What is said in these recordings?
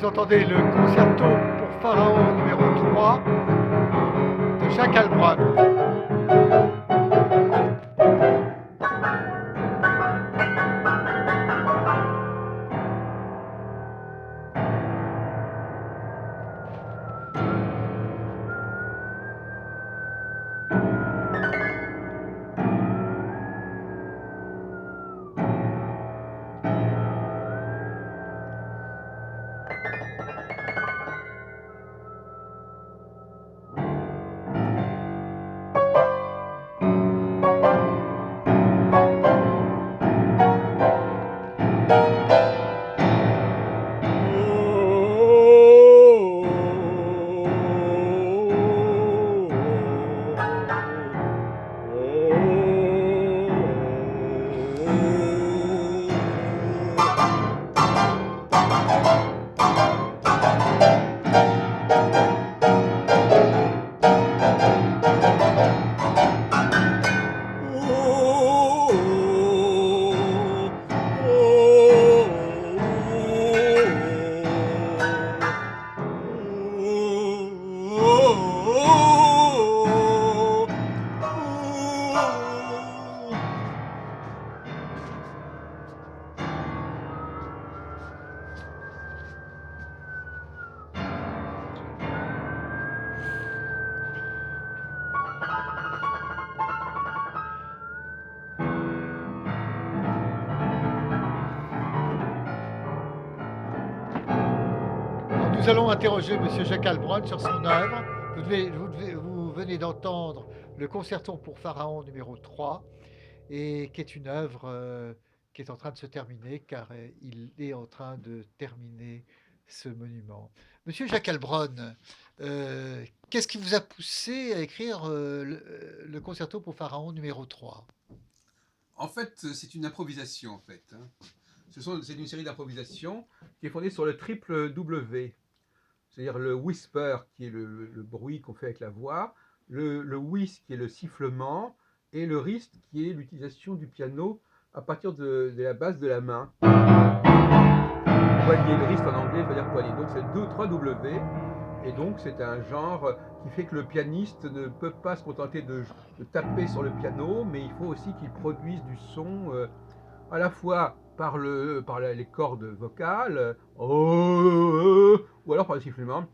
vous entendez le concerto pour Pharaon numéro 3 de Jacques Albrun. Nous allons interroger Monsieur Jacques Albrun sur son œuvre. Vous venez d'entendre le concerto pour Pharaon numéro 3, et qui est une œuvre qui est en train de se terminer, car il est en train de terminer ce monument. Monsieur Jacques Albrun, qu'est-ce qui vous a poussé à écrire le concerto pour Pharaon numéro 3? En fait, c'est une improvisation, en fait. C'est une série d'improvisations qui est fondée sur le triple W. C'est-à-dire le whisper, qui est le bruit qu'on fait avec la voix, le whist, qui est le sifflement, et le wrist, qui est l'utilisation du piano à partir de la base de la main. Poignet, le wrist en anglais veut dire poignet. Donc c'est 3 W, et donc c'est un genre qui fait que le pianiste ne peut pas se contenter de taper sur le piano, mais il faut aussi qu'il produise du son à la fois par les cordes vocales, ou alors par le sifflement.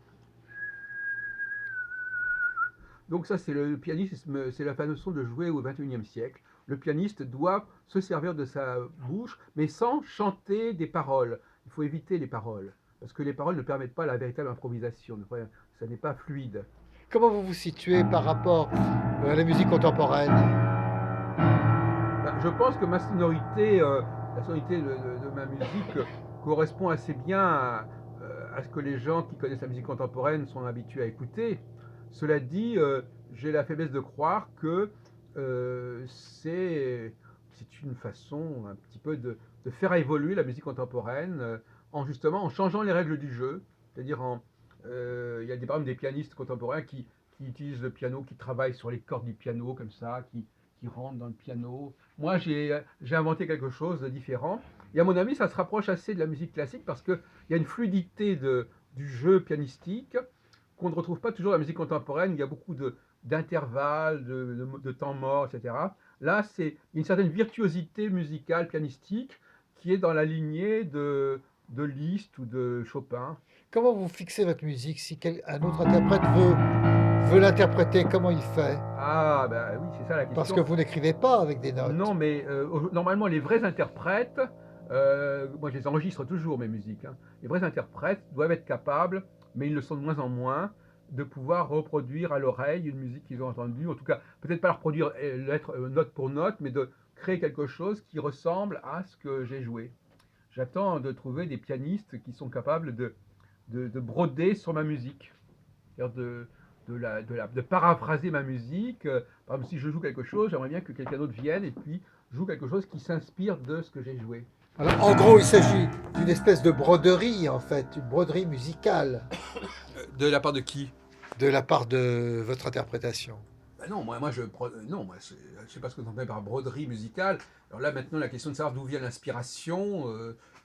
Donc ça, c'est le pianisme, c'est la façon de jouer au XXIe siècle. Le pianiste doit se servir de sa bouche, mais sans chanter des paroles. Il faut éviter les paroles, parce que les paroles ne permettent pas la véritable improvisation. Ça n'est pas fluide. Comment vous vous situez par rapport à la musique contemporaine? Je pense que ma sonorité, la sonorité de ma musique correspond assez bien à ce que les gens qui connaissent la musique contemporaine sont habitués à écouter. Cela dit, j'ai la faiblesse de croire que c'est une façon un petit peu de faire évoluer la musique contemporaine en justement en changeant les règles du jeu. C'est-à-dire, il y a par exemple des pianistes contemporains qui utilisent le piano, qui travaillent sur les cordes du piano comme ça, qui rentrent dans le piano. Moi, j'ai inventé quelque chose de différent. Et à mon avis, ça se rapproche assez de la musique classique parce qu'il y a une fluidité du jeu pianistique qu'on ne retrouve pas toujours dans la musique contemporaine. Il y a beaucoup d'intervalles, de temps morts, etc. Là, c'est une certaine virtuosité musicale, pianistique, qui est dans la lignée de Liszt ou de Chopin. Comment vous fixez votre musique? Si un autre interprète veut l'interpréter, comment il fait? Ah, ben oui, c'est ça la Parce que question. vous n'écrivez pas avec des Non, notes. mais normalement, les vrais interprètes, moi je les enregistre toujours, mes musiques, hein. Les vrais interprètes doivent être capables, mais ils le sont de moins en moins, de pouvoir reproduire à l'oreille une musique qu'ils ont entendue. En tout cas, peut-être pas la reproduire note pour note, mais de créer quelque chose qui ressemble à ce que j'ai joué. J'attends de trouver des pianistes qui sont capables de broder sur ma musique. C'est-à-dire de paraphraser ma musique. Par exemple, si je joue quelque chose, j'aimerais bien que quelqu'un d'autre vienne et puis joue quelque chose qui s'inspire de ce que j'ai joué. Alors, en gros, il s'agit d'une espèce de broderie, en fait, une broderie musicale De la part de qui? de la part de votre interprétation. Ben non, non, moi, je sais pas ce que vous entendez par broderie musicale. Alors là, maintenant, la question de savoir d'où vient l'inspiration.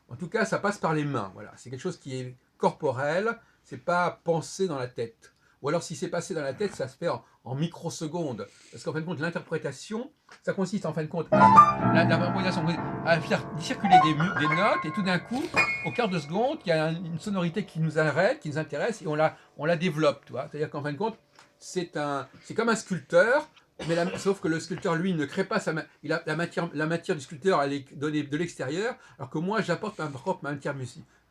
En tout cas, ça passe par les mains. Voilà, c'est quelque chose qui est corporel, c'est pas pensé dans la tête. Ou alors si c'est passé dans la tête, ça se fait en microsecondes. Parce qu'en fin de compte, l'interprétation, ça consiste en fin de compte à faire circuler des notes, et tout d'un coup, au quart de seconde, il y a une sonorité qui nous arrête, qui nous intéresse, et on la développe. C'est-à-dire qu'en fin de compte, c'est comme un sculpteur, mais sauf que le sculpteur, lui, ne crée pas la matière du sculpteur, elle est donnée de l'extérieur, alors que moi, j'apporte ma propre matière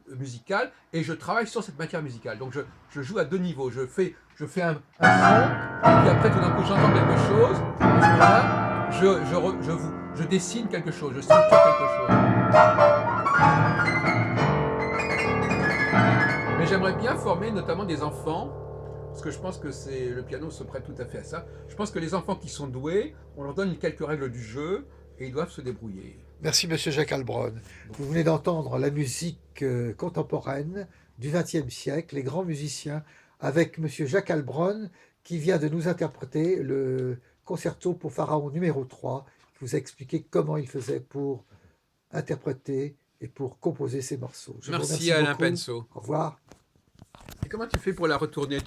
musicale, et je travaille sur cette matière musicale. Donc je joue à deux niveaux. Je fais un son, et puis après, tout d'un coup, j'entends quelque chose, et à ce moment-là, je dessine quelque chose, je structure quelque chose. Mais j'aimerais bien former notamment des enfants, parce que je pense que le piano se prête tout à fait à ça. Je pense que les enfants qui sont doués, on leur donne quelques règles du jeu, et ils doivent se débrouiller. Merci, Monsieur Jacques Albron. Vous venez d'entendre la musique contemporaine du XXe siècle, les grands musiciens, avec Monsieur Jacques Albron, qui vient de nous interpréter le concerto pour Pharaon numéro 3, qui vous a expliqué comment il faisait pour interpréter et pour composer ces morceaux. Je vous Merci remercie Alain beaucoup. Penso. Au revoir. Et comment tu fais pour la retourner?